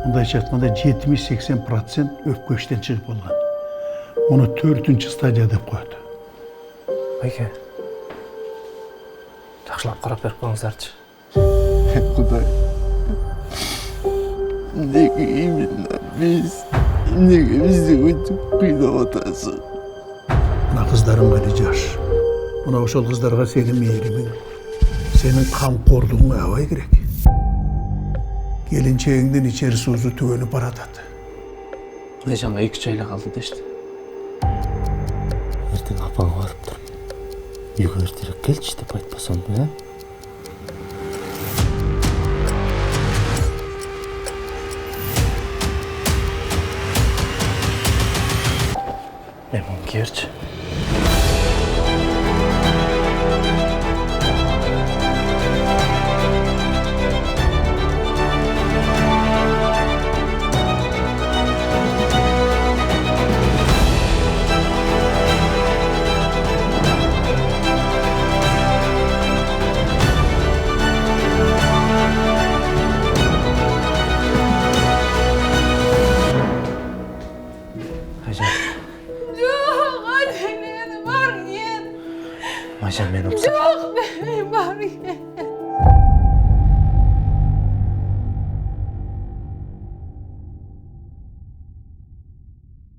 Mındayça aytқанда 70-80% өпкөштен шығып болған. Оны 4-ші стадия деп қойды. Байке, жақшылап қарап беріп қойыңыздаршы. Құдай, неге именно біз, неге бізді өйтіп қинап атасың? Мына қыздарың әлі жаш. Мына ошол қыздарға сенің мейірімің, сенің қамқорлығың абай керек. Келіншегіңден ичер сузу төгөнүп баратат. Құдайжанға 2-3 айла қалды дешті. Ертең апаңа барып тұрмын. Үйге ертерек келші деп айтпасам ба? Мен оны керші. Майжан, мен ұқсам. Жоқ, мен бар ем.